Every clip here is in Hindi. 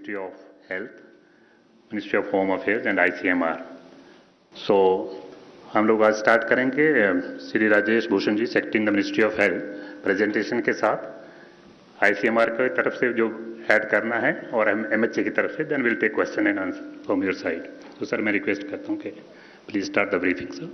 Ministry of Health, Ministry of Home Affairs and ICMR. So हम लोग आज स्टार्ट करेंगे Shri Rajesh Bhushan ji, secretary in the ministry of health, presentation के साथ ICMR की तरफ से जो ऐड करना है और MHA की तरफ से, then will take question and answer from your side. तो सर मैं रिक्वेस्ट करता हूँ कि please start the briefing sir.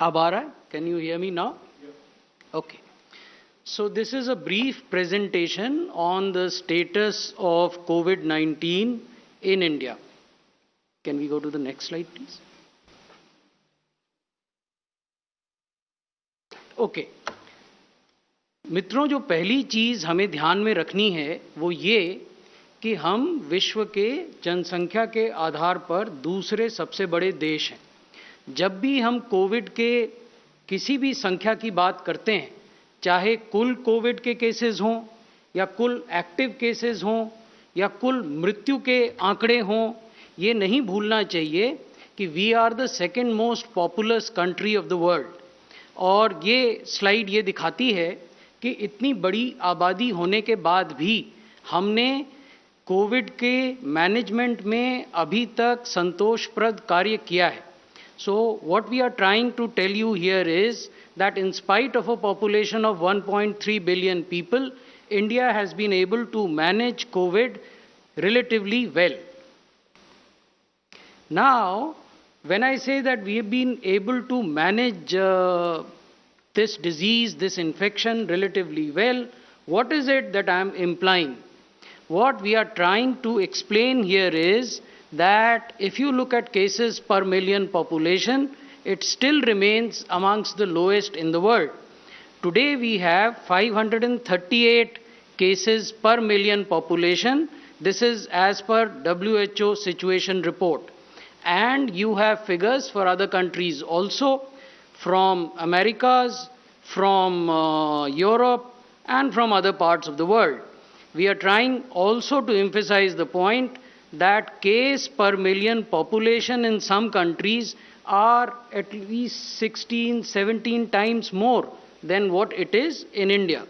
अब आ रहा है? Can you hear me now? Okay. So this is a brief presentation on the status of COVID-19 in India. Can we go to the next slide, please? Okay. मित्रों, जो पहली चीज हमें ध्यान में रखनी है वो ये कि हम विश्व के जनसंख्या के आधार पर दूसरे सबसे बड़े देश हैं. जब भी हम कोविड के किसी भी संख्या की बात करते हैं, चाहे कुल कोविड के केसेस हों या कुल एक्टिव केसेस हों या कुल मृत्यु के आंकड़े हों, ये नहीं भूलना चाहिए कि we are the second most populous country of the world. और ये स्लाइड ये दिखाती है कि इतनी बड़ी आबादी होने के बाद भी हमने कोविड के मैनेजमेंट में अभी तक संतोषप्रद कार्य किया है. So what we are trying to tell you here is that in spite of a population of 1.3 billion people, India has been able to manage COVID relatively well. Now, when I say that we have been able to manage this disease, this infection relatively well, what is it that I am implying? What we are trying to explain here is that if you look at cases per million population, it still remains amongst the lowest in the world. Today we have 538 cases per million population. This is as per WHO situation report. And you have figures for other countries also, from Americas, from Europe, and from other parts of the world. We are trying also to emphasize the point that case per million population in some countries are at least 16, 17 times more than what it is in India.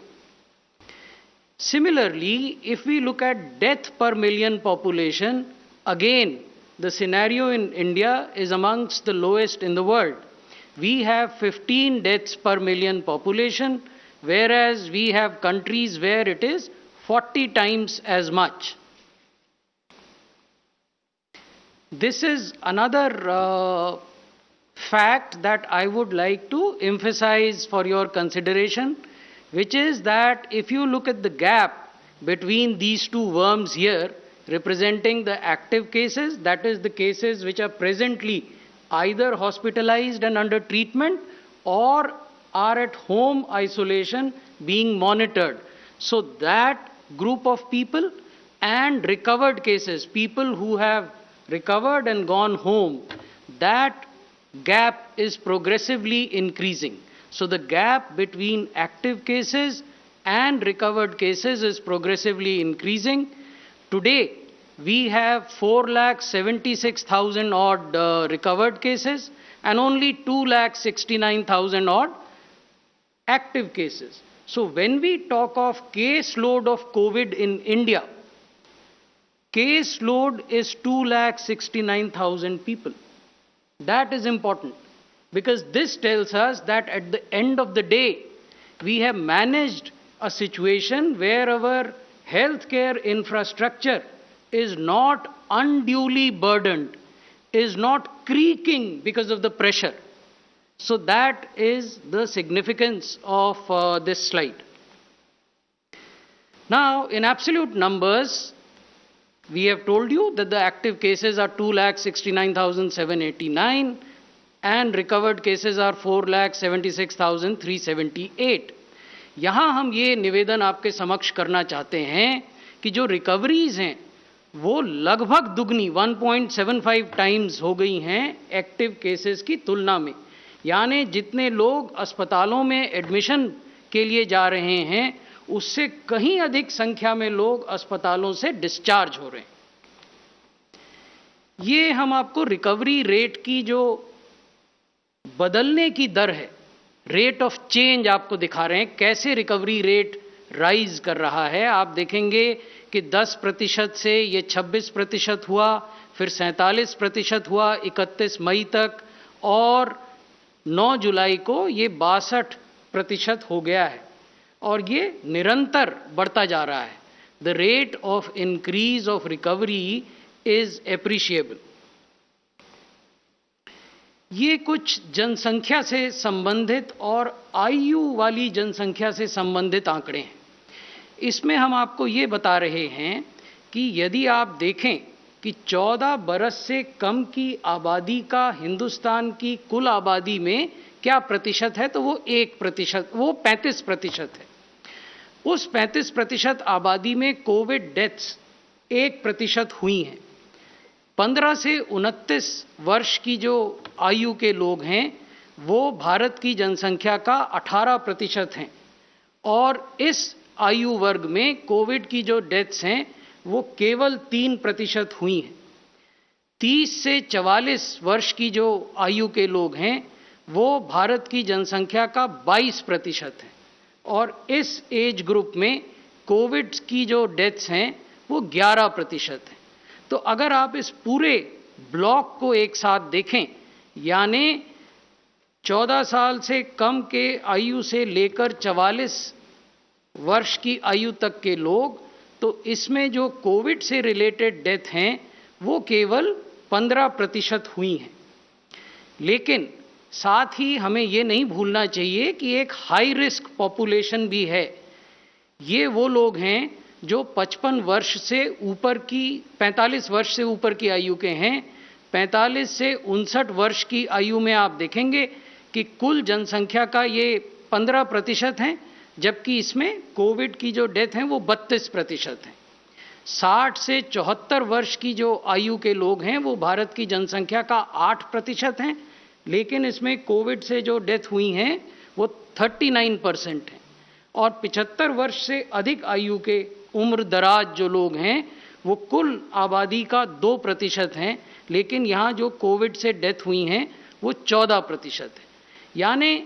Similarly, if we look at death per million population, again, the scenario in India is amongst the lowest in the world. We have 15 deaths per million population, whereas we have countries where it is 40 times as much. This is another fact that I would like to emphasize for your consideration, which is that if you look at the gap between these two worms here, representing the active cases, that is the cases which are presently either hospitalized and under treatment or are at home isolation being monitored. So that group of people and recovered cases, people who have recovered and gone home, that gap is progressively increasing. So the gap between active cases and recovered cases is progressively increasing. Today, we have 4,76,000 odd recovered cases and only 2,69,000 odd active cases. So when we talk of caseload of COVID in India, caseload is 2,69,000 people. That is important because this tells us that at the end of the day, we have managed a situation where our healthcare infrastructure is not unduly burdened, is not creaking because of the pressure. So that is the significance of this slide. Now, in absolute numbers, we have told you that the active cases are 2,69,789 and recovered cases are 4,76,378. यहाँ हम ये निवेदन आपके समक्ष करना चाहते हैं कि जो रिकवरीज हैं वो लगभग दुगनी 1.75 टाइम्स हो गई हैं एक्टिव केसेस की तुलना में. यानी जितने लोग अस्पतालों में एडमिशन के लिए जा रहे हैं उससे कहीं अधिक संख्या में लोग अस्पतालों से डिस्चार्ज हो रहे हैं। ये हम आपको रिकवरी रेट की जो बदलने की दर है, रेट ऑफ चेंज आपको दिखा रहे हैं, कैसे रिकवरी रेट राइज कर रहा है। आप देखेंगे कि 10% से ये 26% हुआ, फिर 47% हुआ 31 मई तक, और 9 जुलाई को ये 62% हो गया है, और ये निरंतर बढ़ता जा रहा है। The rate of increase of recovery is appreciable. ये कुछ जनसंख्या से संबंधित और आयु वाली जनसंख्या से संबंधित आंकड़े हैं। इसमें हम आपको ये बता रहे हैं कि यदि आप देखें कि 14 बरस से कम की आबादी का हिंदुस्तान की कुल आबादी में क्या प्रतिशत है, तो वो 1%, वो 35% है। उस 35% आबादी में कोविड डेथ्स 1% हुई हैं। 15 से 29 वर्ष की जो आयु के लोग हैं वो भारत की जनसंख्या का 18% हैं, और इस आयु वर्ग में कोविड की जो डेथ्स हैं वो केवल 3% हुई हैं। 30 से 44 वर्ष की जो आयु के लोग हैं वो भारत की जनसंख्या का 22% है, और इस एज ग्रुप में कोविड की जो डेथ्स हैं वो 11% है। तो अगर आप इस पूरे ब्लॉक को एक साथ देखें, यानी 14 साल से कम के आयु से लेकर 44 वर्ष की आयु तक के लोग, तो इसमें जो कोविड से रिलेटेड डेथ हैं वो केवल 15% हुई हैं। लेकिन साथ ही हमें ये नहीं भूलना चाहिए कि एक हाई रिस्क पॉपुलेशन भी है। ये वो लोग हैं जो 55 वर्ष से ऊपर की, 45 वर्ष से ऊपर की आयु के हैं। 45 से 59 वर्ष की आयु में आप देखेंगे कि कुल जनसंख्या का ये 15% है, जबकि इसमें कोविड की जो डेथ हैं वो 32% हैं। 60 से 74 वर्ष की जो आयु के लोग हैं वो भारत की जनसंख्या का 8% हैं, लेकिन इसमें कोविड से जो डेथ हुई हैं वो 39% हैं। और 75 वर्ष से अधिक आयु के उम्र दराज जो लोग हैं वो कुल आबादी का 2% हैं, लेकिन यहाँ जो कोविड से डेथ हुई हैं वो 14% है। यानी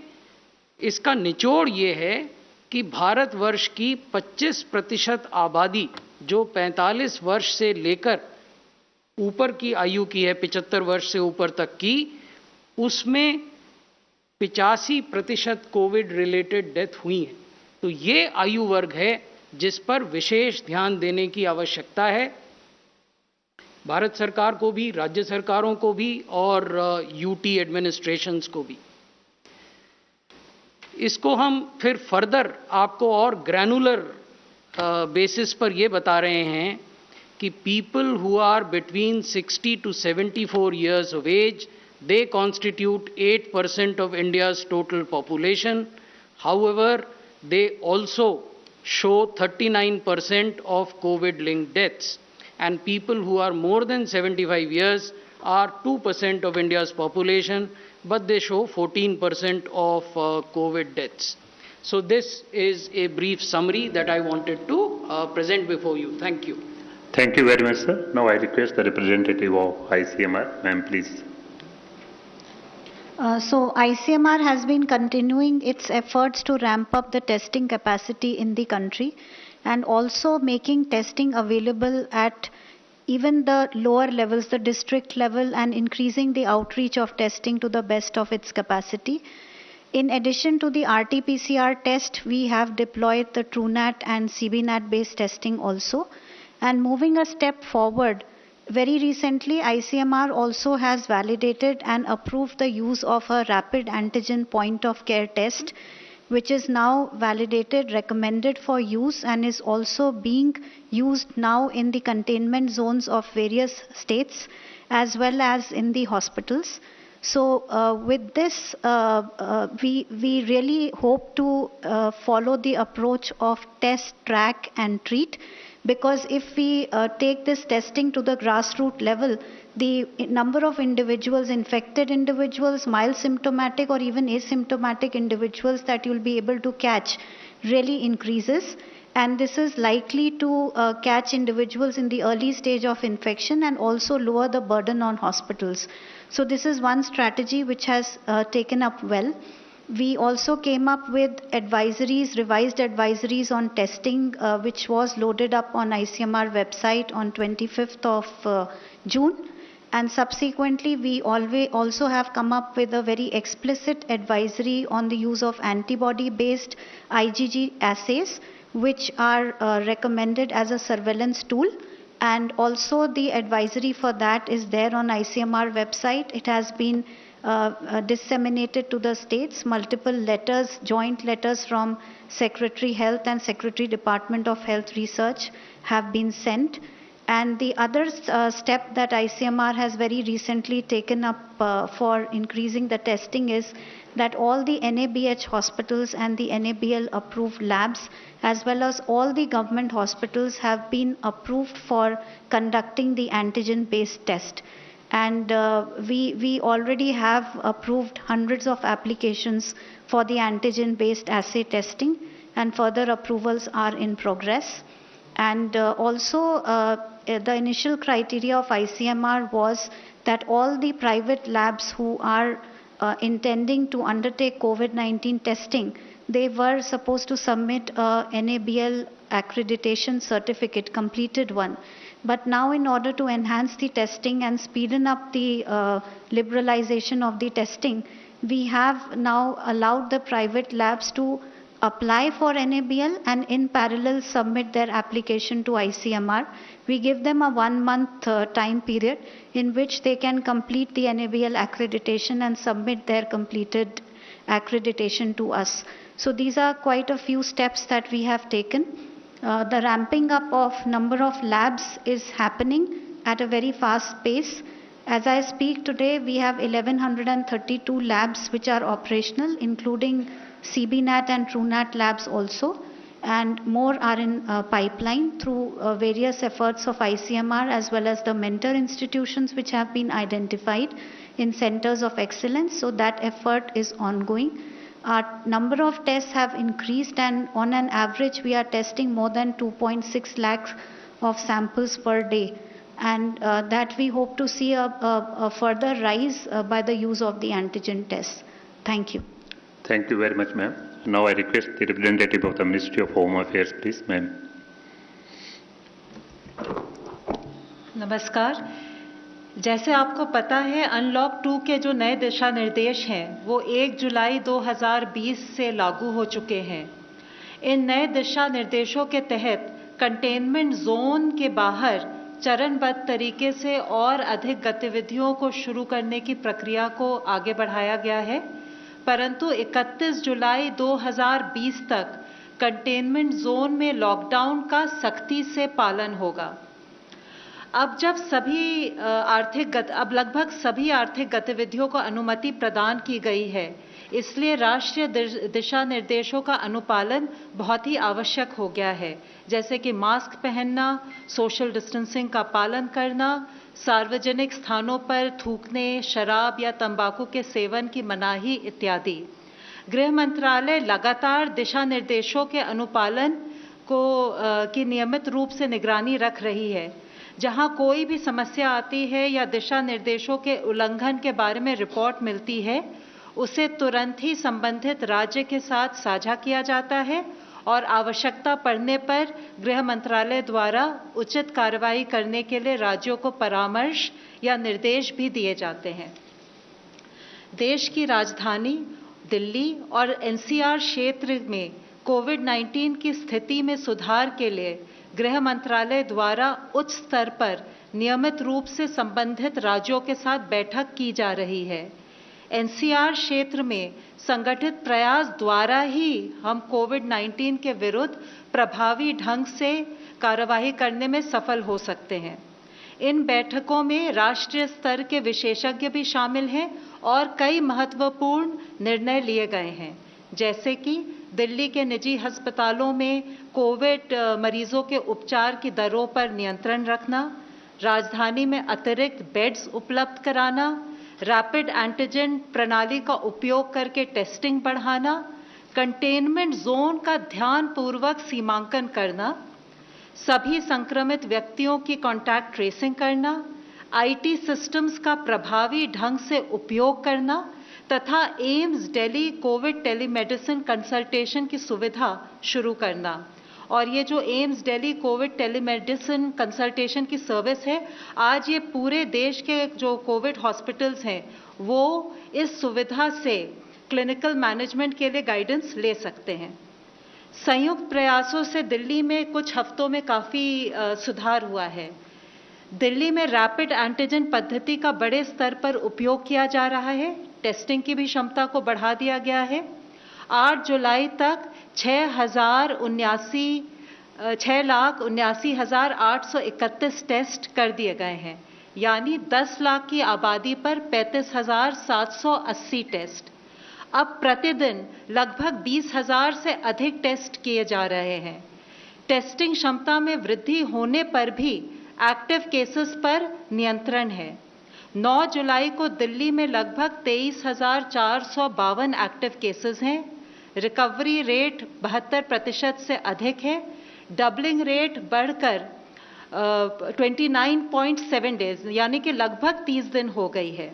इसका निचोड़ ये है कि भारतवर्ष की 25% आबादी जो 45 वर्ष से लेकर ऊपर की आयु की है, 75 वर्ष से ऊपर तक की, उसमें 85% कोविड रिलेटेड डेथ हुई है। तो ये आयु वर्ग है जिस पर विशेष ध्यान देने की आवश्यकता है, भारत सरकार को भी, राज्य सरकारों को भी, और यूटी एडमिनिस्ट्रेशंस को भी। इसको हम फिर फर्दर आपको और ग्रैनुलर बेसिस पर ये बता रहे हैं कि people who are between 60 to 74 years of age, they constitute 8% of India's total population. However, they also show 39% of COVID-linked deaths, and people who are more than 75 years are 2% of India's population, but they show 14% of COVID deaths. So this is a brief summary that I wanted to present before you. Thank you. Thank you very much, sir. Now I request the representative of ICMR, ma'am, please. So ICMR has been continuing its efforts to ramp up the testing capacity in the country, and also making testing available at even the lower levels, the district level, and increasing the outreach of testing to the best of its capacity. In addition to the RT-PCR test, we have deployed the TrueNat and CBNat based testing also. And moving a step forward, very recently, ICMR also has validated and approved the use of a rapid antigen point of care test, which is now validated, recommended for use, and is also being used now in the containment zones of various states as well as in the hospitals. So with this, we really hope to follow the approach of test, track, and treat, because if we take this testing to the grassroots level, the number of individuals, infected individuals, mild symptomatic or even asymptomatic individuals that you'll be able to catch really increases. And this is likely to catch individuals in the early stage of infection and also lower the burden on hospitals. So this is one strategy which has taken up well. We also came up with advisories, revised advisories on testing, which was loaded up on ICMR website on 25th of June. And subsequently, we also have come up with a very explicit advisory on the use of antibody-based IgG assays, which are recommended as a surveillance tool. And also the advisory for that is there on ICMR website. It has been disseminated to the states. Multiple letters, joint letters from Secretary Health and Secretary Department of Health Research have been sent. And the other step that ICMR has very recently taken up for increasing the testing is that all the NABH hospitals and the NABL approved labs, as well as all the government hospitals, have been approved for conducting the antigen-based test. And we already have approved hundreds of applications for the antigen-based assay testing, and further approvals are in progress. And also the initial criteria of ICMR was that all the private labs who are intending to undertake COVID-19 testing, they were supposed to submit a NABL accreditation certificate, completed one. But now, in order to enhance the testing and speeden up the liberalization of the testing, we have now allowed the private labs to apply for NABL and in parallel submit their application to ICMR. We give them a 1 month time period in which they can complete the NABL accreditation and submit their completed accreditation to us. So these are quite a few steps that we have taken. The ramping up of number of labs is happening at a very fast pace. As I speak today, we have 1132 labs which are operational, including CBNAT and TrueNAT labs also, and more are in pipeline through various efforts of ICMR as well as the mentor institutions which have been identified in centers of excellence. So that effort is ongoing. Our number of tests have increased, and on an average we are testing more than 2.6 lakhs of samples per day, and that we hope to see a further rise by the use of the antigen tests. Thank you. Thank you very much, ma'am. Now I request the representative of the Ministry of Home Affairs, please, ma'am. नमस्कार। जैसे आपको पता है, अनलॉक 2 के जो नए दिशा निर्देश हैं वो 1 जुलाई 2020 से लागू हो चुके हैं। इन नए दिशा निर्देशों के तहत कंटेनमेंट जोन के बाहर चरणबद्ध तरीके से और अधिक गतिविधियों को शुरू करने की प्रक्रिया को आगे बढ़ाया गया है, परंतु 31 जुलाई 2020 तक कंटेनमेंट जोन में लॉकडाउन का सख्ती से पालन होगा। अब लगभग सभी आर्थिक गतिविधियों को अनुमति प्रदान की गई है, इसलिए राष्ट्रीय दिशा निर्देशों का अनुपालन बहुत ही आवश्यक हो गया है, जैसे कि मास्क पहनना, सोशल डिस्टेंसिंग का पालन करना, सार्वजनिक स्थानों पर थूकने, शराब या तंबाकू के सेवन की मनाही इत्यादि। गृह मंत्रालय लगातार दिशा निर्देशों के अनुपालन की नियमित रूप से निगरानी रख रही है। जहां कोई भी समस्या आती है या दिशा निर्देशों के उल्लंघन के बारे में रिपोर्ट मिलती है, उसे तुरंत ही संबंधित राज्य के साथ साझा किया जाता है और आवश्यकता पड़ने पर गृह मंत्रालय द्वारा उचित कार्रवाई करने के लिए राज्यों को परामर्श या निर्देश भी दिए जाते हैं। देश की राजधानी दिल्ली और NCR क्षेत्र में कोविड-19 की स्थिति में सुधार के लिए गृह मंत्रालय द्वारा उच्च स्तर पर नियमित रूप से संबंधित राज्यों के साथ बैठक की जा रही है। NCR क्षेत्र में संगठित प्रयास द्वारा ही हम कोविड-19 के विरुद्ध प्रभावी ढंग से कार्यवाही करने में सफल हो सकते हैं। इन बैठकों में राष्ट्रीय स्तर के विशेषज्ञ भी शामिल हैं और कई महत्वपूर्ण निर्णय लिए गए हैं, जैसे कि दिल्ली के निजी अस्पतालों में कोविड मरीजों के उपचार की दरों पर नियंत्रण रखना, राजधानी में अतिरिक्त बेड्स उपलब्ध कराना, रैपिड एंटीजन प्रणाली का उपयोग करके टेस्टिंग बढ़ाना, कंटेनमेंट जोन का ध्यानपूर्वक सीमांकन करना, सभी संक्रमित व्यक्तियों की कॉन्टैक्ट ट्रेसिंग करना, आईटी सिस्टम्स का प्रभावी ढंग से उपयोग करना तथा AIIMS Delhi Covid telemedicine consultation की सुविधा शुरू करना। और ये जो AIIMS Delhi Covid telemedicine consultation की सर्विस है, आज ये पूरे देश के जो कोविड हॉस्पिटल्स हैं वो इस सुविधा से क्लिनिकल मैनेजमेंट के लिए गाइडेंस ले सकते हैं। संयुक्त प्रयासों से दिल्ली में कुछ हफ्तों में काफ़ी सुधार हुआ है। दिल्ली में रैपिड एंटीजन पद्धति का बड़े स्तर पर उपयोग किया जा रहा है। टेस्टिंग की भी क्षमता को बढ़ा दिया गया है। 8 जुलाई तक 6,79,831 टेस्ट कर दिए गए हैं, यानी 10 लाख की आबादी पर 35,780 टेस्ट। अब प्रतिदिन लगभग 20,000 से अधिक टेस्ट किए जा रहे हैं। टेस्टिंग क्षमता में वृद्धि होने पर भी एक्टिव केसेस पर नियंत्रण है। 9 जुलाई को दिल्ली में लगभग 23,452 एक्टिव केसेस हैं। रिकवरी रेट 72% से अधिक है। डबलिंग रेट बढ़कर 29.7 डेज यानी कि लगभग 30 दिन हो गई है।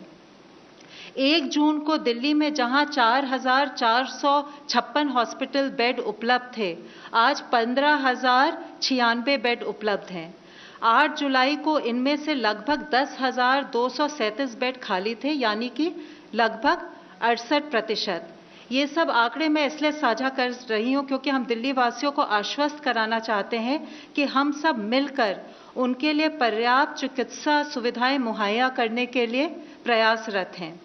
1 जून को दिल्ली में जहां 4,456 हॉस्पिटल बेड उपलब्ध थे, आज 15,096 बेड उपलब्ध हैं। 8 जुलाई को इनमें से लगभग 10,237 बेड खाली थे, यानी कि लगभग 68%। ये सब आंकड़े मैं इसलिए साझा कर रही हूं क्योंकि हम दिल्ली वासियों को आश्वस्त कराना चाहते हैं कि हम सब मिलकर उनके लिए पर्याप्त चिकित्सा सुविधाएं मुहैया करने के लिए प्रयासरत हैं।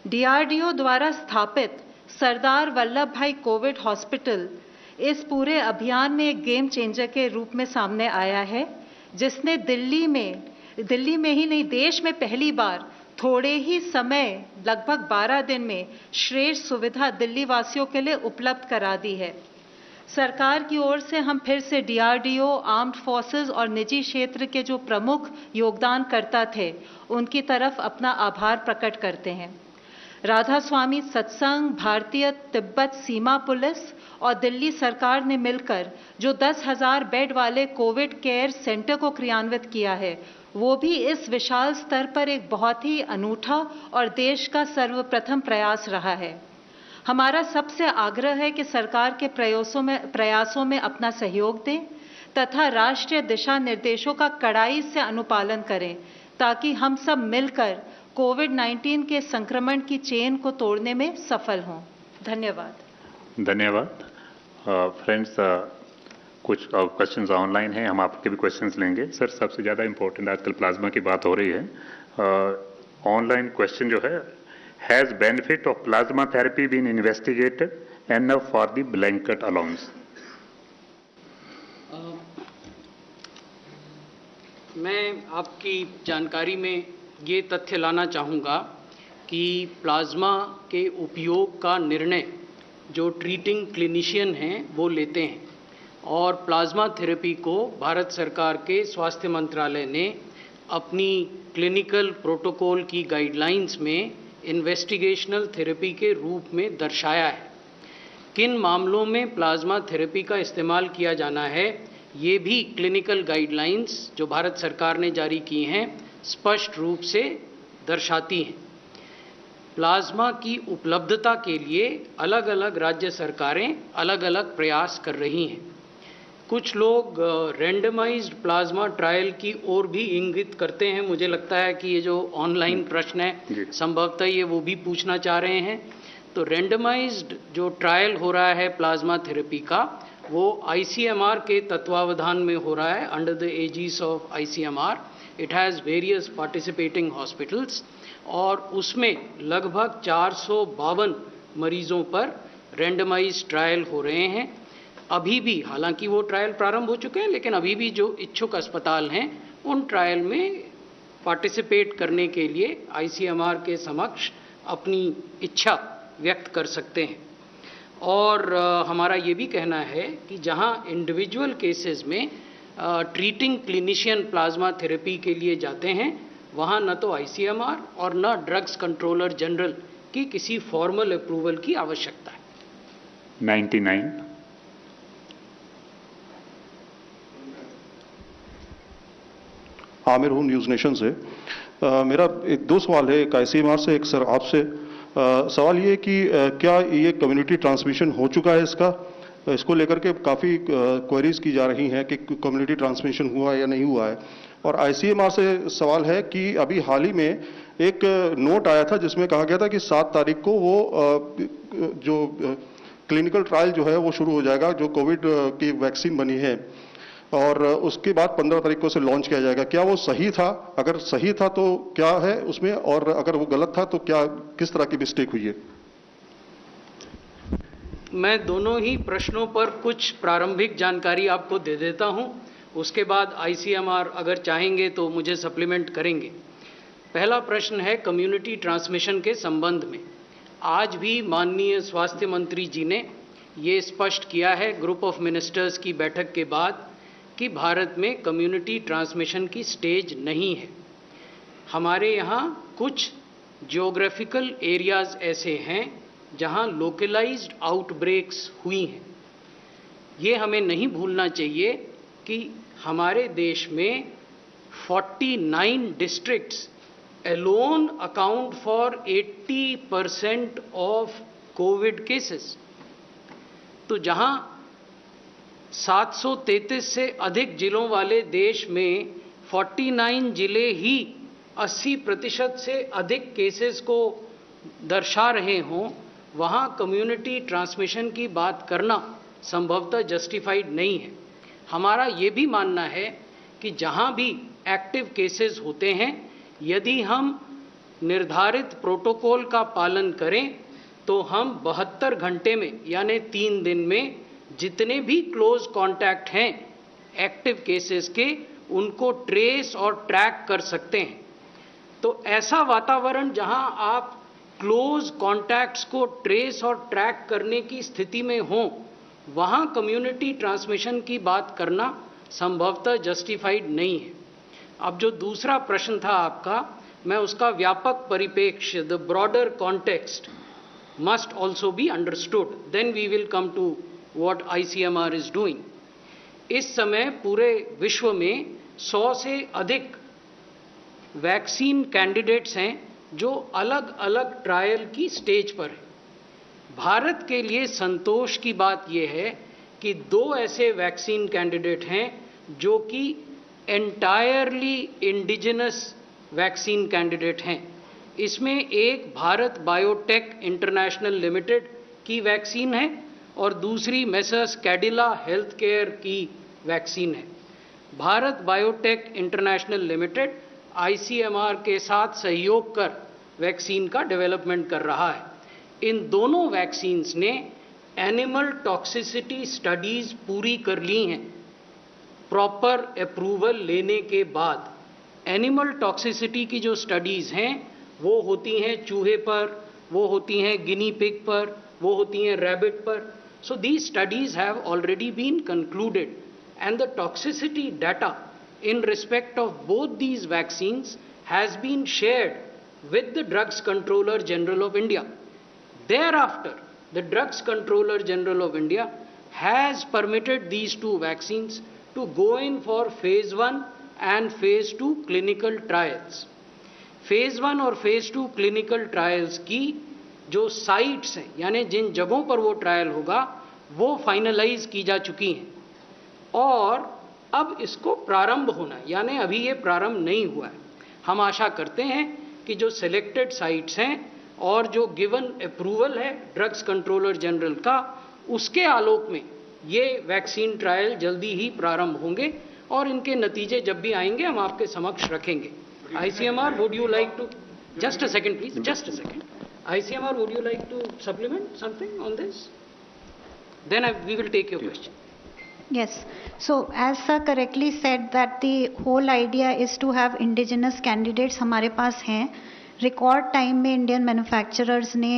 डीआरडीओ द्वारा स्थापित सरदार वल्लभ भाई कोविड हॉस्पिटल इस पूरे अभियान में एक गेम चेंजर के रूप में सामने आया है, जिसने दिल्ली में ही नहीं देश में पहली बार थोड़े ही समय लगभग 12 दिन में श्रेष्ठ सुविधा दिल्ली वासियों के लिए उपलब्ध करा दी है। सरकार की ओर से हम फिर से डीआरडीओ, आर्म्ड फोर्सेस और निजी क्षेत्र के जो प्रमुख योगदानकर्ता थे उनकी तरफ अपना आभार प्रकट करते हैं। राधा स्वामी सत्संग, भारतीय तिब्बत सीमा पुलिस और दिल्ली सरकार ने मिलकर जो 10,000 बेड वाले कोविड केयर सेंटर को क्रियान्वित किया है, वो भी इस विशाल स्तर पर एक बहुत ही अनूठा और देश का सर्वप्रथम प्रयास रहा है। हमारा सबसे आग्रह है कि सरकार के प्रयासों में अपना सहयोग दें तथा राष्ट्रीय दिशा निर्देशों का कड़ाई से अनुपालन करें, ताकि हम सब मिलकर कोविड-19 के संक्रमण की चेन को तोड़ने में सफल हों। धन्यवाद। धन्यवाद। फ्रेंड्स, कुछ क्वेश्चंस ऑनलाइन हैं, हम आपके भी क्वेश्चंस लेंगे। सर, सबसे ज़्यादा इम्पोर्टेंट आजकल प्लाज्मा की बात हो रही है। ऑनलाइन क्वेश्चन जो है, has benefit of plasma therapy been investigated enough for the blanket allowance? मैं आपकी जानकारी में ये तथ्य लाना चाहूँगा कि प्लाज्मा के उपयोग का निर्णय जो ट्रीटिंग क्लिनिशियन हैं वो लेते हैं, और प्लाज्मा थेरेपी को भारत सरकार के स्वास्थ्य मंत्रालय ने अपनी क्लिनिकल प्रोटोकॉल की गाइडलाइंस में इन्वेस्टिगेशनल थेरेपी के रूप में दर्शाया है। किन मामलों में प्लाज्मा थेरेपी का इस्तेमाल किया जाना है, ये भी क्लिनिकल गाइडलाइंस जो भारत सरकार ने जारी की हैं स्पष्ट रूप से दर्शाती हैं। प्लाज्मा की उपलब्धता के लिए अलग अलग राज्य सरकारें अलग अलग प्रयास कर रही हैं। कुछ लोग रैंडमाइज्ड प्लाज्मा ट्रायल की ओर भी इंगित करते हैं। मुझे लगता है कि ये जो ऑनलाइन प्रश्न है संभवतः ये वो भी पूछना चाह रहे हैं। तो रैंडमाइज्ड जो ट्रायल हो रहा है प्लाज्मा थेरेपी का, वो ICMR के तत्वावधान में हो रहा है, under the aegis of ICMR। It has various participating hospitals, और उसमें लगभग 452 मरीजों पर रैंडमाइज्ड ट्रायल हो रहे हैं। अभी भी, हालांकि वो ट्रायल प्रारंभ हो चुके हैं, लेकिन अभी भी जो इच्छुक अस्पताल हैं उन ट्रायल में पार्टिसिपेट करने के लिए ICMR के समक्ष अपनी इच्छा व्यक्त कर सकते हैं। और हमारा ये भी कहना है कि जहां इंडिविजुअल केसेस में ट्रीटिंग क्लिनिशियन प्लाज्मा थेरेपी के लिए जाते हैं, वहां न तो आईसीएमआर और न ड्रग्स कंट्रोलर जनरल की किसी फॉर्मल अप्रूवल की आवश्यकता है। 99। आमिर हूँ, न्यूज़ नेशन से। मेरा एक दो सवाल है, एक आईसीएमआर से, एक सर आपसे। सवाल ये कि क्या ये कम्युनिटी ट्रांसमिशन हो चुका है इसको लेकर के काफ़ी क्वेरीज की जा रही हैं कि कम्युनिटी ट्रांसमिशन हुआ है या नहीं हुआ है। और आईसीएमआर से सवाल है कि अभी हाल ही में एक नोट आया था जिसमें कहा गया था कि 7 तारीख को वो जो क्लिनिकल ट्रायल जो है वो शुरू हो जाएगा, जो कोविड की वैक्सीन बनी है, और उसके बाद 15 तारीख को से लॉन्च किया जाएगा। क्या वो सही था? अगर सही था तो क्या है उसमें, और अगर वो गलत था तो क्या किस तरह की मिस्टेक हुई है? मैं दोनों ही प्रश्नों पर कुछ प्रारंभिक जानकारी आपको दे देता हूं, उसके बाद आईसीएमआर अगर चाहेंगे तो मुझे सप्लीमेंट करेंगे। पहला प्रश्न है कम्युनिटी ट्रांसमिशन के संबंध में। आज भी माननीय स्वास्थ्य मंत्री जी ने ये स्पष्ट किया है ग्रुप ऑफ मिनिस्टर्स की बैठक के बाद कि भारत में कम्युनिटी ट्रांसमिशन की स्टेज नहीं है। हमारे यहाँ कुछ जियोग्राफिकल एरियाज ऐसे हैं जहाँ लोकलाइज्ड आउटब्रेक्स हुई हैं। ये हमें नहीं भूलना चाहिए कि हमारे देश में 49 districts alone account for 80% of Covid cases. तो जहां 733 से अधिक जिलों वाले देश में 49 जिले ही 80% से अधिक केसेस को दर्शा रहे हों, वहां कम्युनिटी ट्रांसमिशन की बात करना संभवतः जस्टिफाइड नहीं है। हमारा ये भी मानना है कि जहां भी एक्टिव केसेस होते हैं, यदि हम निर्धारित प्रोटोकॉल का पालन करें तो हम 72 घंटे में यानी 3 दिन में जितने भी क्लोज कॉन्टैक्ट हैं एक्टिव केसेस के, उनको ट्रेस और ट्रैक कर सकते हैं। तो ऐसा वातावरण जहां आप क्लोज कॉन्टैक्ट्स को ट्रेस और ट्रैक करने की स्थिति में हों, वहां कम्युनिटी ट्रांसमिशन की बात करना संभवतः जस्टिफाइड नहीं है। अब जो दूसरा प्रश्न था आपका, मैं उसका व्यापक परिप्रेक्ष्य, the broader context must also be understood, then we will come to what ICMR is doing. इस समय पूरे विश्व में 100 से अधिक वैक्सीन कैंडिडेट्स हैं जो अलग अलग ट्रायल की स्टेज पर हैं। भारत के लिए संतोष की बात यह है कि 2 ऐसे वैक्सीन कैंडिडेट हैं जो कि एंटायरली इंडिजिनस वैक्सीन कैंडिडेट हैं। इसमें एक भारत बायोटेक इंटरनेशनल लिमिटेड की वैक्सीन है और दूसरी मेसर्स कैडिला हेल्थ केयर की वैक्सीन है। Bharat biotech international limited ICMR के साथ सहयोग कर वैक्सीन का डेवलपमेंट कर रहा है। इन दोनों वैक्सीन्स ने एनिमल टॉक्सिसिटी स्टडीज पूरी कर ली हैं। प्रॉपर अप्रूवल लेने के बाद एनिमल टॉक्सिसिटी की जो स्टडीज़ हैं वो होती हैं चूहे पर, वो होती हैं गिनी पिग पर, वो होती हैं रैबिट पर। So these studies have already been concluded and the toxicity data in respect of both these vaccines has been shared with the Drugs Controller General of India. Thereafter, the Drugs Controller General of India has permitted these 2 vaccines to go in for phase 1 and phase 2 clinical trials. phase 1 और phase 2 clinical trials की जो sites हैं, यानी जिन जगहों पर वो ट्रायल होगा, वो फाइनलाइज की जा चुकी हैं और अब इसको प्रारंभ होना, यानी अभी ये प्रारंभ नहीं हुआ है। हम आशा करते हैं कि जो सिलेक्टेड साइट्स हैं और जो गिवन अप्रूवल है ड्रग्स कंट्रोलर जनरल का, उसके आलोक में ये वैक्सीन ट्रायल जल्दी ही प्रारंभ होंगे और इनके नतीजे जब भी आएंगे हम आपके समक्ष रखेंगे। ICMR, would you like to just a second please, just a second. ICMR, would you like to supplement something on this? Then we will take your question. Yes. So as sir correctly said that the whole idea is to have indigenous candidates हमारे पास हैं। रिकॉर्ड टाइम में इंडियन मैन्युफैक्चरर्स ने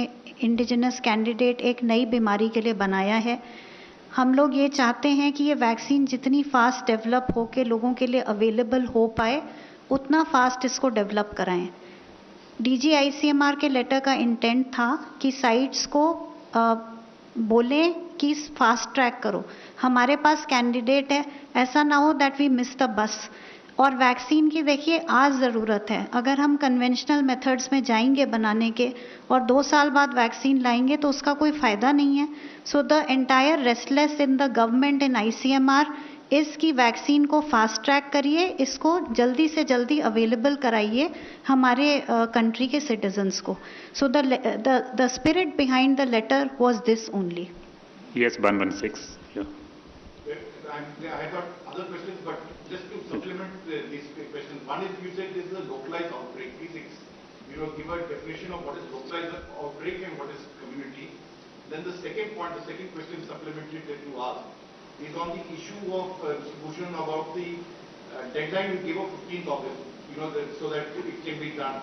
इंडिजिनस कैंडिडेट एक नई बीमारी के लिए बनाया है। हम लोग ये चाहते हैं कि ये वैक्सीन जितनी फास्ट डेवलप हो के लोगों के लिए अवेलेबल हो पाए, उतना फास्ट इसको डेवलप कराएं। DGICMR के लेटर का इंटेंट था कि साइट्स को बोलें कि फास्ट ट्रैक करो, हमारे पास कैंडिडेट है, ऐसा ना हो that we miss the bus. और वैक्सीन की देखिए आज ज़रूरत है, अगर हम कन्वेंशनल मेथड्स में जाएंगे बनाने के और 2 साल बाद वैक्सीन लाएंगे तो उसका कोई फ़ायदा नहीं है। So the entire restless in the government in ICMR इसकी वैक्सीन को फास्ट ट्रैक करिए, इसको जल्दी से जल्दी अवेलेबल कराइए हमारे कंट्री के सिटीजन्स को। So the spirit behind the letter was this only. Yes, 116. Yeah. I got other questions, but just to supplement these questions. One is, you said this is a localized outbreak. Please, give a definition of what is localized outbreak and what is community. Then the second point, the second question supplementary that you asked is on the issue of Bhushan about the deadline you gave of 15th August, so that it can be done.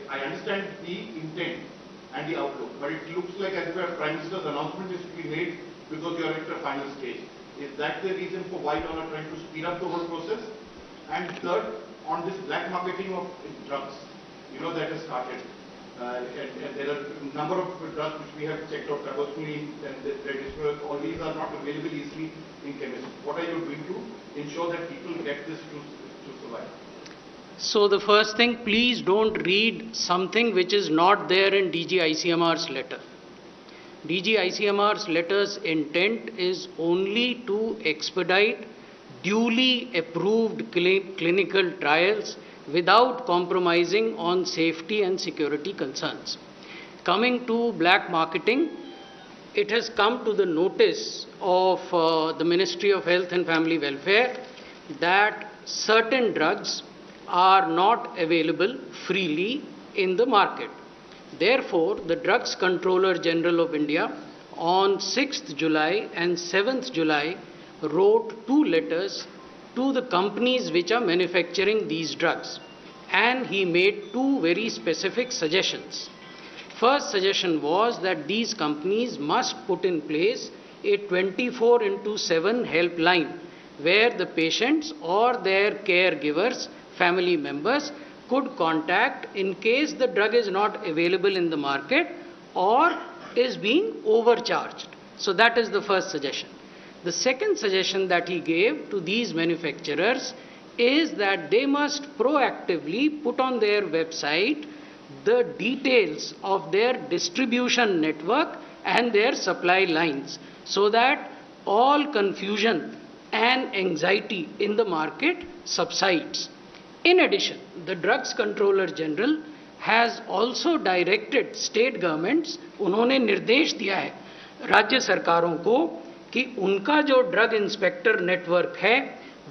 I understand the intent and the outlook, but it looks like as if a Prime Minister's announcement is to be made because you are at the final stage. Is that the reason for why you are trying to speed up the whole process? And third, on this black marketing of drugs, that has started. And there are a number of drugs which we have checked out, Carbamazepine and Prednisone, all these are not available easily in chemistry. What are you doing to ensure that people get this to survive? So the first thing, please don't read something which is not there in DGICMR's letter. DGICMR's letter's intent is only to expedite duly approved clinical trials without compromising on safety and security concerns. Coming to black marketing, it has come to the notice of the Ministry of Health and Family Welfare that certain drugs are not available freely in the market. Therefore, the Drugs Controller General of India on 6th July and 7th July wrote 2 letters to the companies which are manufacturing these drugs, and he made 2 very specific suggestions. First suggestion was that these companies must put in place a 24/7 helpline where the patients or their caregivers, family members, could contact in case the drug is not available in the market or is being overcharged. So that is the first suggestion. The second suggestion that he gave to these manufacturers is that they must proactively put on their website the details of their distribution network and their supply lines, so that all confusion and anxiety in the market subsides. In addition, the Drugs Controller General has also directed state governments, उन्होंने निर्देश दिया है राज्य सरकारों को कि उनका जो ड्रग इंस्पेक्टर नेटवर्क है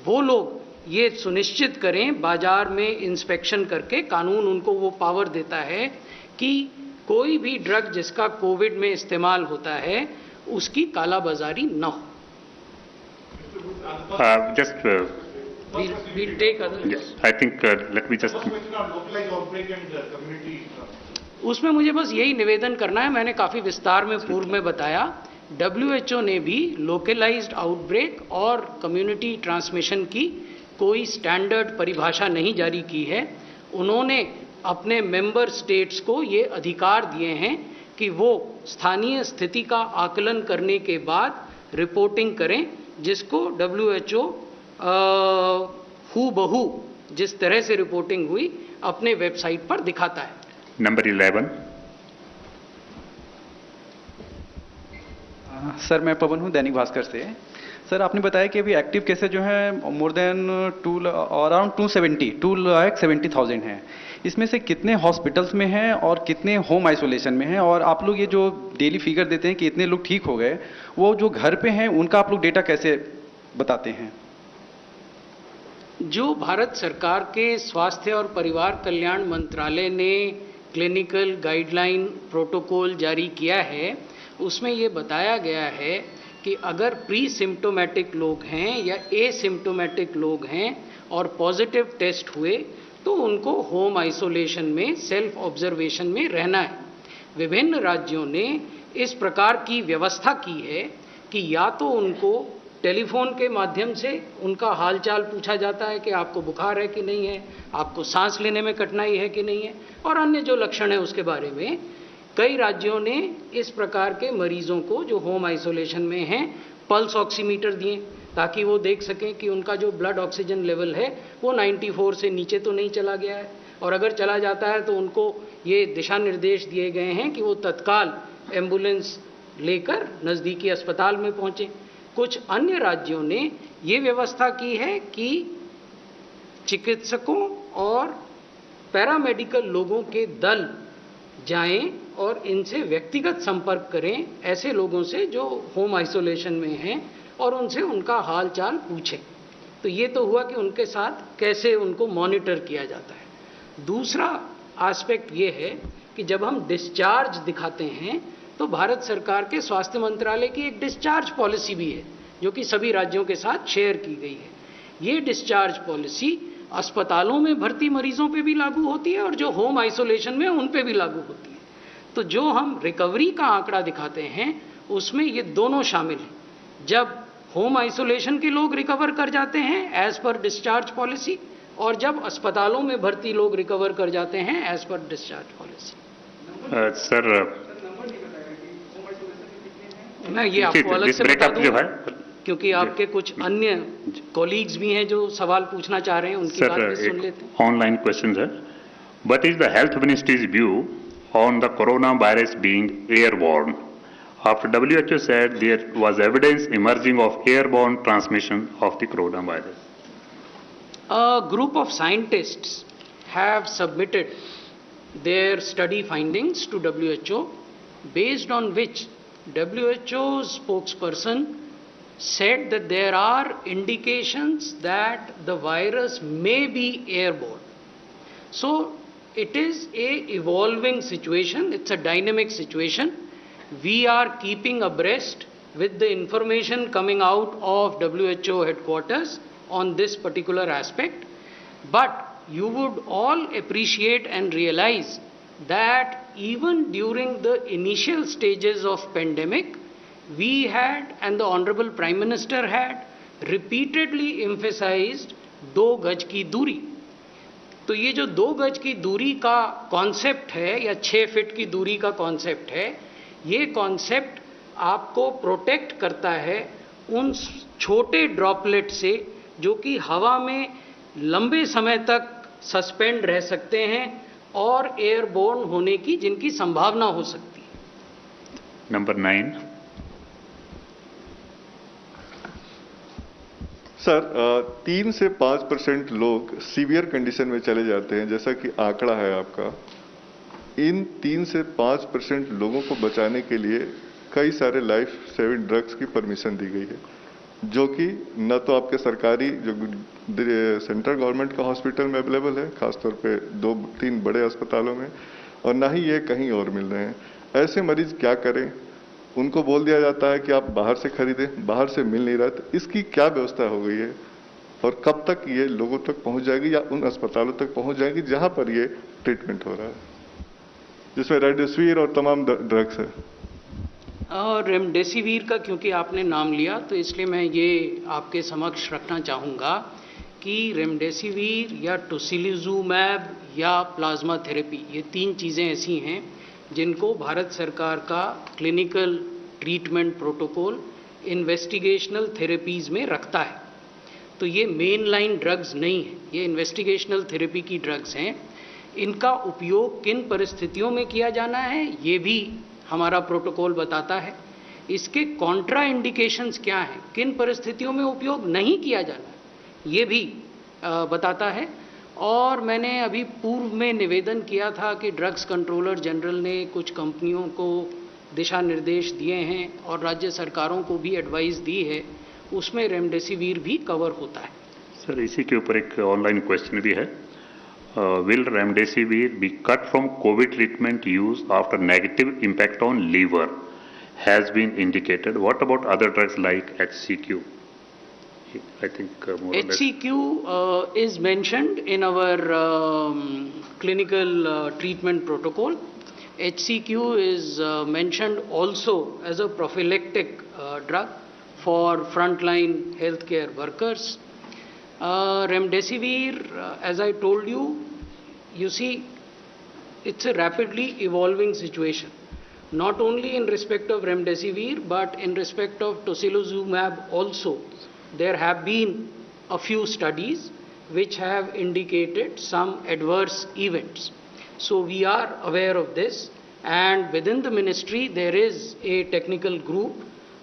वो लोग ये सुनिश्चित करें, बाजार में इंस्पेक्शन करके, कानून उनको वो पावर देता है कि कोई भी ड्रग जिसका कोविड में इस्तेमाल होता है उसकी कालाबाजारी न हो। We'll take other. Yes, I think let me just. उसमें मुझे बस यही निवेदन करना है, मैंने काफ़ी विस्तार में पूर्व में बताया, WHO ने भी लोकलाइज्ड आउटब्रेक और कम्युनिटी ट्रांसमिशन की कोई स्टैंडर्ड परिभाषा नहीं जारी की है। उन्होंने अपने मेंबर स्टेट्स को ये अधिकार दिए हैं कि वो स्थानीय स्थिति का आकलन करने के बाद रिपोर्टिंग करें, जिसको WHO हूबहू जिस तरह से रिपोर्टिंग हुई अपने वेबसाइट पर दिखाता है। नंबर 11। सर, मैं पवन हूँ दैनिक भास्कर से। सर, आपने बताया कि अभी एक्टिव केसेस जो हैं मोर देन अराउंड 2,70,000 हैं। इसमें से कितने हॉस्पिटल्स में हैं और कितने होम आइसोलेशन में हैं? और आप लोग ये जो डेली फिगर देते हैं कि इतने लोग ठीक हो गए, वो जो घर पे हैं उनका आप लोग डेटा कैसे बताते हैं? जो भारत सरकार के स्वास्थ्य और परिवार कल्याण मंत्रालय ने क्लिनिकल गाइडलाइन प्रोटोकॉल जारी किया है, उसमें ये बताया गया है कि अगर प्री सिम्टोमेटिक लोग हैं या एसिम्टोमेटिक लोग हैं और पॉजिटिव टेस्ट हुए तो उनको होम आइसोलेशन में, सेल्फ ऑब्जर्वेशन में रहना है। विभिन्न राज्यों ने इस प्रकार की व्यवस्था की है कि या तो उनको टेलीफोन के माध्यम से उनका हालचाल पूछा जाता है कि आपको बुखार है कि नहीं है, आपको सांस लेने में कठिनाई है कि नहीं है, और अन्य जो लक्षण है उसके बारे में कई राज्यों ने इस प्रकार के मरीजों को जो होम आइसोलेशन में हैं पल्स ऑक्सीमीटर दिए ताकि वो देख सकें कि उनका जो ब्लड ऑक्सीजन लेवल है वो 94 से नीचे तो नहीं चला गया है, और अगर चला जाता है तो उनको ये दिशा निर्देश दिए गए हैं कि वो तत्काल एम्बुलेंस लेकर नज़दीकी अस्पताल में पहुँचें। कुछ अन्य राज्यों ने ये व्यवस्था की है कि चिकित्सकों और पैरामेडिकल लोगों के दल जाएं और इनसे व्यक्तिगत संपर्क करें ऐसे लोगों से जो होम आइसोलेशन में हैं और उनसे उनका हाल चाल पूछें। तो ये तो हुआ कि उनके साथ कैसे उनको मॉनिटर किया जाता है। दूसरा एस्पेक्ट ये है कि जब हम डिस्चार्ज दिखाते हैं तो भारत सरकार के स्वास्थ्य मंत्रालय की एक डिस्चार्ज पॉलिसी भी है जो कि सभी राज्यों के साथ शेयर की गई है। ये डिस्चार्ज पॉलिसी अस्पतालों में भर्ती मरीजों पे भी लागू होती है और जो होम आइसोलेशन में उन पे भी लागू होती है। तो जो हम रिकवरी का आंकड़ा दिखाते हैं उसमें ये दोनों शामिल हैं। जब होम आइसोलेशन के लोग रिकवर कर जाते हैं एज पर डिस्चार्ज पॉलिसी, और जब अस्पतालों में भर्ती लोग रिकवर कर जाते हैं as per discharge policy. Sir मैं ये आपको अलग से बता दूं क्योंकि आपके कुछ अन्य कॉलीग्स भी हैं जो सवाल पूछना चाह रहे हैं, उनकी बात भी सुन लेते हैं। ऑनलाइन क्वेश्चन है, what is the health ministries view on the corona virus being airborne after WHO said there was evidence emerging of airborne transmission of the coronavirus? A group of scientists have submitted their study findings to WHO, based on which WHO's spokesperson said that there are indications that the virus may be airborne. So it is a evolving situation, it's a dynamic situation. We are keeping abreast with the information coming out of WHO headquarters on this particular aspect, but you would all appreciate and realize that even during the initial stages of pandemic, we had, and the Honorable Prime Minister had, repeatedly emphasized 2 गज की दूरी। तो ये जो 2 गज की दूरी का कॉन्सेप्ट है या 6 फीट की दूरी का कॉन्सेप्ट है, ये कॉन्सेप्ट आपको प्रोटेक्ट करता है उन छोटे ड्रॉपलेट से जो कि हवा में लंबे समय तक सस्पेंड रह सकते हैं और एयरबोर्न होने की जिनकी संभावना हो सकती है। नंबर 9। सर 3 से 5% लोग सीवियर कंडीशन में चले जाते हैं, जैसा कि आंकड़ा है आपका। इन 3 से 5% लोगों को बचाने के लिए कई सारे लाइफ सेविंग ड्रग्स की परमिशन दी गई है, जो कि न तो आपके सरकारी जो सेंट्रल गवर्नमेंट का हॉस्पिटल में अवेलेबल है, खासतौर पे 2-3 बड़े अस्पतालों में, और ना ही ये कहीं और मिल रहे हैं। ऐसे मरीज क्या करें? उनको बोल दिया जाता है कि आप बाहर से खरीदें, बाहर से मिल नहीं रहा। तो इसकी क्या व्यवस्था हो गई है और कब तक ये लोगों तक पहुंच जाएगी या उन अस्पतालों तक पहुंच जाएगी जहां पर ये ट्रीटमेंट हो रहा है, जिसमें रेमडेसिविर और तमाम ड्रग्स है? और रेमडेसिविर का क्योंकि आपने नाम लिया तो इसलिए मैं ये आपके समक्ष रखना चाहूँगा कि रेमडेसिविर या टोसिलिजुमैब या प्लाज्मा थेरेपी, ये 3 चीज़ें ऐसी हैं जिनको भारत सरकार का clinical treatment protocol investigational therapies में रखता है। तो ये मेन लाइन ड्रग्स नहीं है, ये इन्वेस्टिगेशनल थेरेपी की ड्रग्स हैं। इनका उपयोग किन परिस्थितियों में किया जाना है ये भी हमारा प्रोटोकॉल बताता है। इसके कॉन्ट्रा इंडिकेशंस क्या हैं, किन परिस्थितियों में उपयोग नहीं किया जाना, ये भी बताता है। और मैंने अभी पूर्व में निवेदन किया था कि ड्रग्स कंट्रोलर जनरल ने कुछ कंपनियों को दिशा निर्देश दिए हैं और राज्य सरकारों को भी एडवाइस दी है, उसमें रेमडेसिविर भी कवर होता है। सर इसी के ऊपर एक ऑनलाइन क्वेश्चन भी है, will remdesivir be cut from COVID treatment use after negative impact on liver has been indicated? What about other drugs like HCQ? I think more or less. HCQ is mentioned in our clinical treatment protocol. HCQ is mentioned also as a prophylactic drug for frontline healthcare workers. Remdesivir, as I told you, you see, it's a rapidly evolving situation. Not only in respect of remdesivir, but in respect of tocilizumab also. There have been a few studies which have indicated some adverse events. So we are aware of this, and within the ministry there is a technical group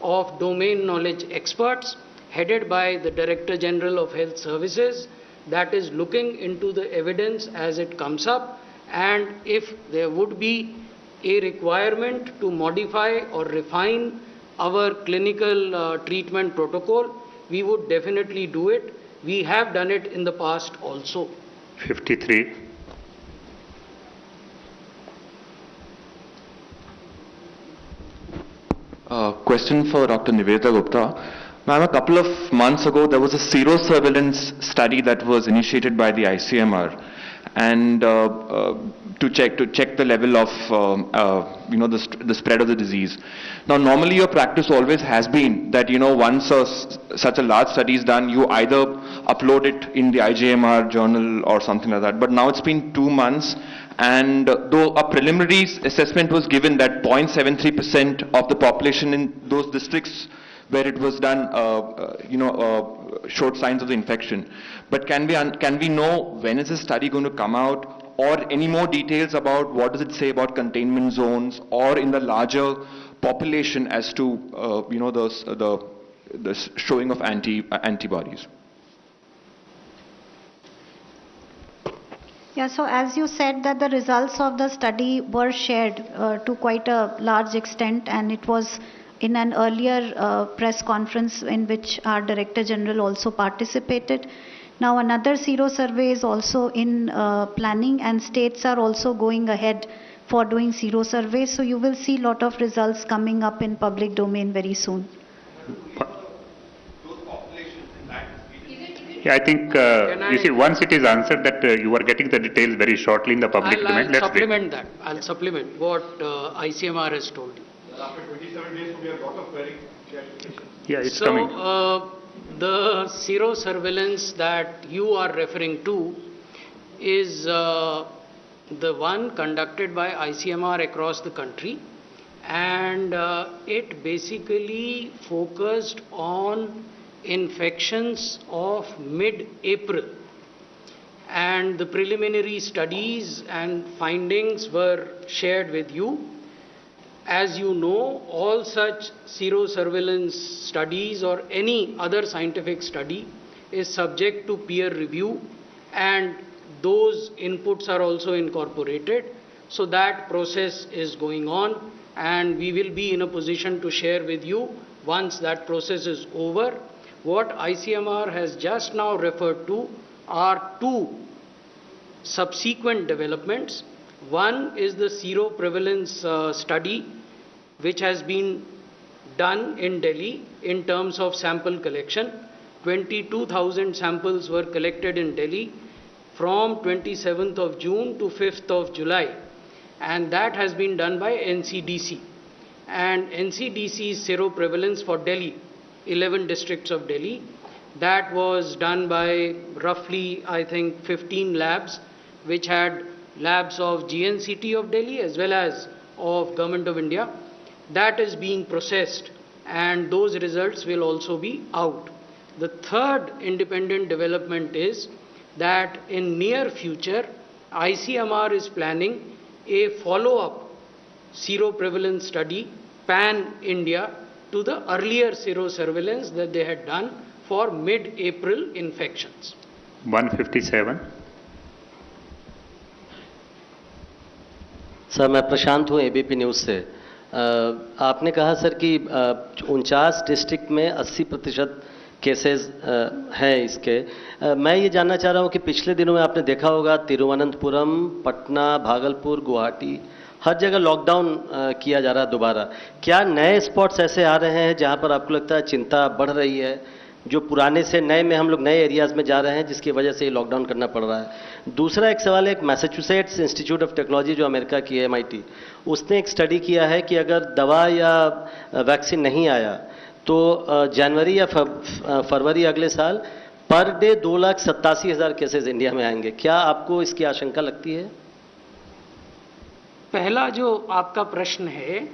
of domain knowledge experts headed by the Director General of Health Services that is looking into the evidence as it comes up, and if there would be a requirement to modify or refine our clinical treatment protocol, we would definitely do it. We have done it in the past also. 53. Question for Dr. Nivedita Gupta. Ma'am, a couple of months ago, there was a serosurveillance study that was initiated by the ICMR, and to check the level of the spread of the disease. Now, normally your practice always has been that once such a large study is done, you either upload it in the IJMR journal or something like that. But now it's been 2 months, and though a preliminary assessment was given that 0.73% of the population in those districts where it was done, showed signs of the infection. But can we know when is this study going to come out, or any more details about what does it say about containment zones, or in the larger population as to the showing of antibodies? Yeah, so as you said that the results of the study were shared to quite a large extent, and it was in an earlier press conference in which our Director General also participated. Now another sero survey is also in planning, and states are also going ahead for doing sero surveys. So you will see a lot of results coming up in public domain very soon. Yeah, I think, you see, once it is answered that you are getting the details very shortly in the public domain. I'll supplement that. I'll supplement what ICMR has told you. After 27 days, we have a lot of very clarification. Yeah, it's coming. The sero surveillance that you are referring to is the one conducted by ICMR across the country, and it basically focused on infections of mid-April, and the preliminary studies and findings were shared with you. As you know, all such serosurveillance studies or any other scientific study is subject to peer review, and those inputs are also incorporated. So that process is going on, and we will be in a position to share with you once that process is over. What ICMR has just now referred to are 2 subsequent developments. One is the seroprevalence study, which has been done in Delhi in terms of sample collection. 22,000 samples were collected in Delhi from 27th of June to 5th of July, and that has been done by NCDC. And NCDC's seroprevalence for Delhi, 11 districts of Delhi, that was done by roughly, I think, 15 labs, which had labs of GNCT of Delhi as well as of Government of India. That is being processed, and those results will also be out. The third independent development is that in near future, ICMR is planning a follow-up seroprevalence study, pan-India, to the earlier serosurveillance that they had done for mid-April infections. 157. Sir, मैं प्रशांत हूँ एबीपी न्यूज़ से। आपने कहा सर कि 49 डिस्ट्रिक्ट में 80% केसेस हैं इसके। मैं ये जानना चाह रहा हूँ कि पिछले दिनों में आपने देखा होगा तिरुवनंतपुरम, पटना, भागलपुर, गुवाहाटी, हर जगह लॉकडाउन किया जा रहा है दोबारा। क्या नए स्पॉट्स ऐसे आ रहे हैं जहाँ पर आपको लगता है चिंता बढ़ रही है, जो पुराने से नए में हम लोग नए एरियाज़ में जा रहे हैं, जिसकी वजह से ये लॉकडाउन करना पड़ रहा है। दूसरा एक सवाल है, एक मैसाचुसेट्स इंस्टीट्यूट ऑफ टेक्नोलॉजी जो अमेरिका की है, MIT, उसने एक स्टडी किया है कि अगर दवा या वैक्सीन नहीं आया तो जनवरी या फरवरी अगले साल पर डे 2,87,000 केसेस इंडिया में आएंगे। क्या आपको इसकी आशंका लगती है? पहला जो आपका प्रश्न है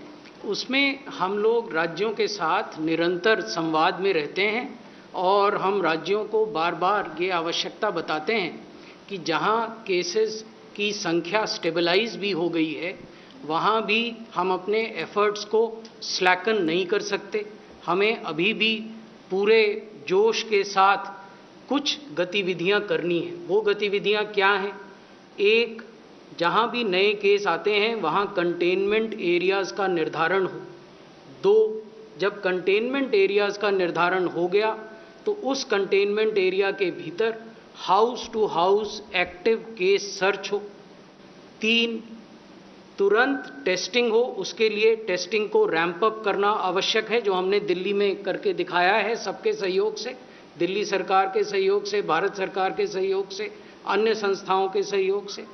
उसमें हम लोग राज्यों के साथ निरंतर संवाद में रहते हैं और हम राज्यों को बार बार ये आवश्यकता बताते हैं कि जहां केसेस की संख्या स्टेबलाइज भी हो गई है वहां भी हम अपने एफर्ट्स को स्लैकन नहीं कर सकते। हमें अभी भी पूरे जोश के साथ कुछ गतिविधियां करनी है। वो गतिविधियां क्या हैं? एक, जहां भी नए केस आते हैं वहां कंटेनमेंट एरियाज का निर्धारण हो। दो, जब कंटेनमेंट एरियाज का निर्धारण हो गया तो उस कंटेनमेंट एरिया के भीतर house to house active case search हो। तीन, तुरंत टेस्टिंग हो, उसके लिए टेस्टिंग को रैंप अप करना आवश्यक है, जो हमने दिल्ली में करके दिखाया है सबके सहयोग से, दिल्ली सरकार के सहयोग से, भारत सरकार के सहयोग से, अन्य संस्थाओं के सहयोग से।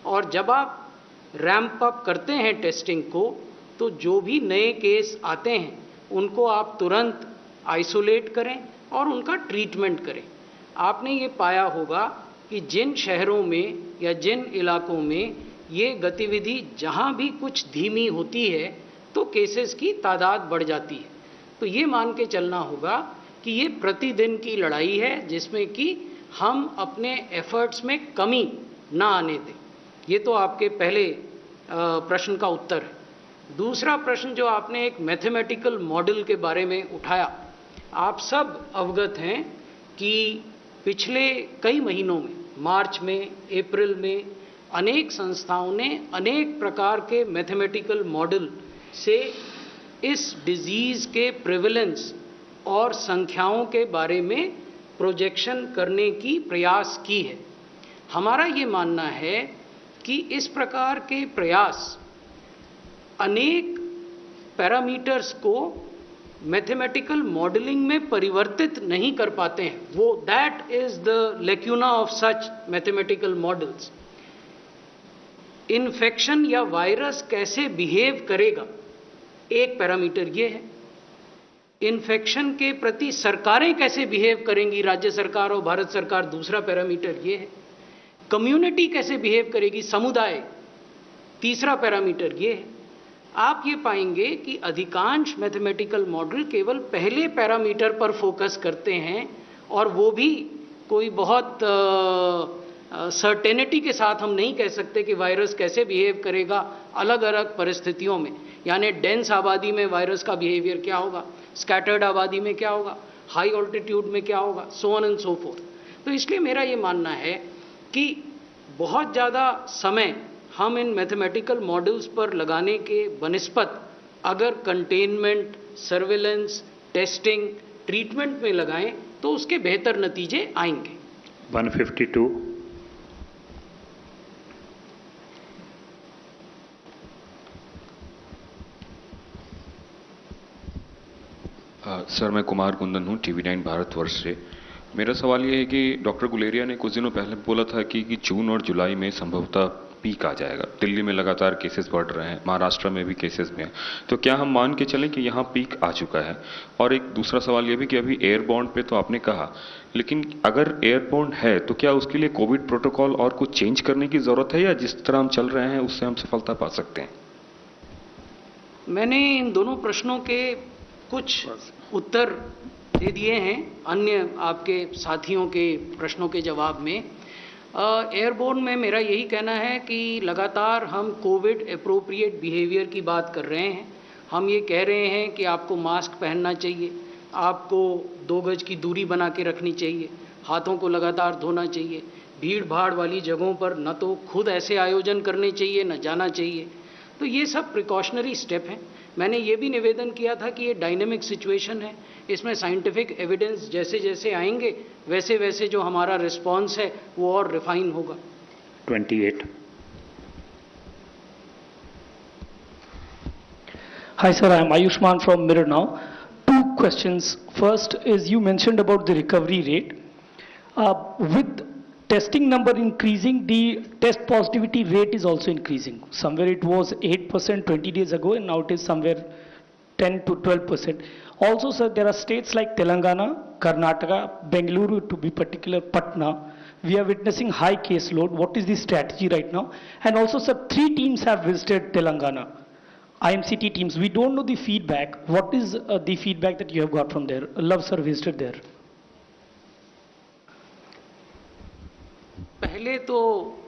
और जब आप रैंप अप करते हैं टेस्टिंग को तो जो भी नए केस आते हैं उनको आप तुरंत आइसोलेट करें और उनका ट्रीटमेंट करें। आपने ये पाया होगा कि जिन शहरों में या जिन इलाकों में ये गतिविधि जहां भी कुछ धीमी होती है तो केसेस की तादाद बढ़ जाती है। तो ये मान के चलना होगा कि ये प्रतिदिन की लड़ाई है जिसमें कि हम अपने एफर्ट्स में कमी ना आने दें। ये तो आपके पहले प्रश्न का उत्तर है। दूसरा प्रश्न जो आपने एक मैथमेटिकल मॉडल के बारे में उठाया, आप सब अवगत हैं कि पिछले कई महीनों में, मार्च में, अप्रैल में, अनेक संस्थाओं ने अनेक प्रकार के मैथमेटिकल मॉडल से इस डिजीज़ के प्रेवलेंस और संख्याओं के बारे में प्रोजेक्शन करने की प्रयास की है। हमारा ये मानना है कि इस प्रकार के प्रयास अनेक पैरामीटर्स को मैथमेटिकल मॉडलिंग में परिवर्तित नहीं कर पाते हैं। वो that is the lacuna of such mathematical models. Infection या वायरस कैसे बिहेव करेगा, एक पैरामीटर ये है। इन्फेक्शन के प्रति सरकारें कैसे बिहेव करेंगी, राज्य सरकार और भारत सरकार, दूसरा पैरामीटर ये है। कम्युनिटी कैसे बिहेव करेगी, समुदाय, तीसरा पैरामीटर ये है। आप ये पाएंगे कि अधिकांश मैथमेटिकल मॉडल केवल पहले पैरामीटर पर फोकस करते हैं और वो भी कोई बहुत सर्टेनिटी के साथ हम नहीं कह सकते कि वायरस कैसे बिहेव करेगा अलग अलग परिस्थितियों में। यानी डेंस आबादी में वायरस का बिहेवियर क्या होगा, स्कैटर्ड आबादी में क्या होगा, हाई ऑल्टीट्यूड में क्या होगा, so on and so fourth. तो इसलिए मेरा ये मानना है कि बहुत ज़्यादा समय हम इन मैथमेटिकल मॉडल्स पर लगाने के बनिस्पत अगर कंटेनमेंट, सर्विलेंस, टेस्टिंग, ट्रीटमेंट में लगाएं तो उसके बेहतर नतीजे आएंगे। 152। सर, मैं कुमार कुंदन हूँ, TV9 भारतवर्ष से। मेरा सवाल ये है कि डॉक्टर गुलेरिया ने कुछ दिनों पहले बोला था कि जून और जुलाई में संभवतः पीक आ जाएगा। दिल्ली में लगातार केसेस बढ़ रहे हैं, महाराष्ट्र में भी केसेस में हैं। तो क्या हम मान के चलें कि यहाँ पीक आ चुका है? और एक दूसरा सवाल ये भी कि अभी एयरबॉर्न पे तो आपने कहा, लेकिन अगर एयरबॉर्न है तो क्या उसके लिए कोविड प्रोटोकॉल और कुछ चेंज करने की ज़रूरत है या जिस तरह हम चल रहे हैं उससे हम सफलता पा सकते हैं? मैंने इन दोनों प्रश्नों के कुछ उत्तर दे दिए हैं अन्य आपके साथियों के प्रश्नों के जवाब में। एयरबोर्न में मेरा यही कहना है कि लगातार हम कोविड एप्रोप्रिएट बिहेवियर की बात कर रहे हैं। हम ये कह रहे हैं कि आपको मास्क पहनना चाहिए, आपको 2 गज की दूरी बना के रखनी चाहिए, हाथों को लगातार धोना चाहिए, भीड़ भाड़ वाली जगहों पर न तो खुद ऐसे आयोजन करने चाहिए न जाना चाहिए। तो ये सब प्रिकॉशनरी स्टेप हैं। मैंने ये भी निवेदन किया था कि ये डायनेमिक सिचुएशन है, इसमें साइंटिफिक एविडेंस जैसे जैसे आएंगे वैसे वैसे जो हमारा रिस्पांस है वो और रिफाइन होगा। 28। Hi sir, I am Ayushman from Mirror Now. 2 questions. First is you mentioned about the recovery rate. With testing number increasing, the test positivity rate is also increasing. Somewhere it was 8% 20 days ago, and now it is somewhere 10 to 12%. Also, sir, there are states like Telangana, Karnataka, Bengaluru, to be particular, Patna. We are witnessing high caseload. What is the strategy right now? And also, sir, 3 teams have visited Telangana, IMCT teams. We don't know the feedback. What is the feedback that you have got from there? Love, sir, visited there. पहले तो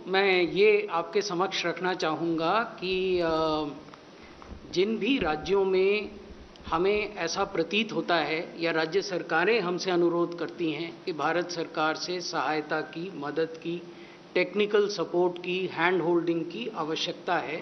मैं ये आपके समक्ष रखना चाहूँगा कि जिन भी राज्यों में हमें ऐसा प्रतीत होता है या राज्य सरकारें हमसे अनुरोध करती हैं कि भारत सरकार से सहायता की, मदद की, टेक्निकल सपोर्ट की, हैंड होल्डिंग की आवश्यकता है,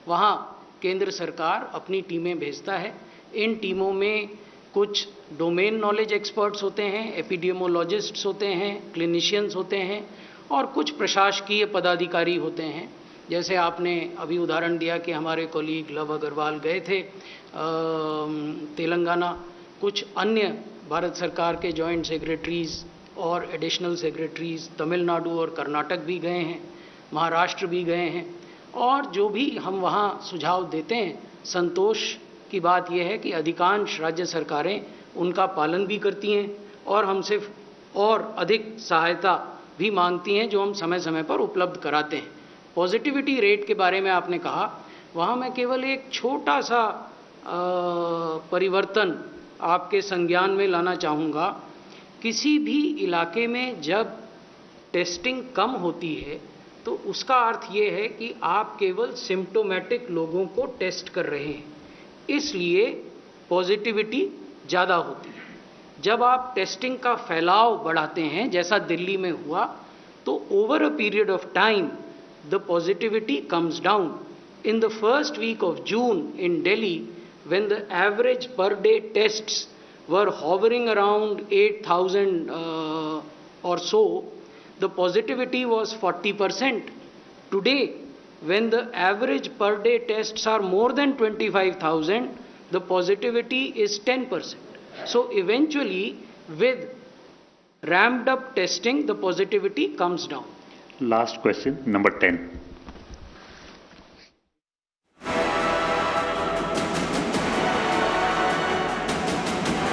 वहाँ केंद्र सरकार अपनी टीमें भेजता है। इन टीमों में कुछ डोमेन नॉलेज एक्सपर्ट्स होते हैं, एपिडेमियोलॉजिस्ट्स होते हैं, क्लिनिशियंस होते हैं और कुछ प्रशासकीय पदाधिकारी होते हैं। जैसे आपने अभी उदाहरण दिया कि हमारे कॉलीग लव अग्रवाल गए थे तेलंगाना, कुछ अन्य भारत सरकार के जॉइंट सेक्रेटरीज़ और एडिशनल सेक्रेटरीज़ तमिलनाडु और कर्नाटक भी गए हैं, महाराष्ट्र भी गए हैं। और जो भी हम वहाँ सुझाव देते हैं, संतोष की बात यह है कि अधिकांश राज्य सरकारें उनका पालन भी करती हैं और हमसे और अधिक सहायता भी मांगती हैं, जो हम समय समय पर उपलब्ध कराते हैं। पॉजिटिविटी रेट के बारे में आपने कहा, वहाँ मैं केवल एक छोटा सा परिवर्तन आपके संज्ञान में लाना चाहूँगा। किसी भी इलाके में जब टेस्टिंग कम होती है तो उसका अर्थ ये है कि आप केवल सिम्प्टोमेटिक लोगों को टेस्ट कर रहे हैं, इसलिए पॉजिटिविटी ज़्यादा होती है। जब आप टेस्टिंग का फैलाव बढ़ाते हैं, जैसा दिल्ली में हुआ, तो over a period of time the positivity comes down. In the first week of June in Delhi, when the average per day tests were hovering around 8,000 or so, the positivity was 40%. Today, when the average per day tests are more than 25,000, the positivity is 10%. So eventually, with ramped up testing, the positivity comes down. Last question, number 10.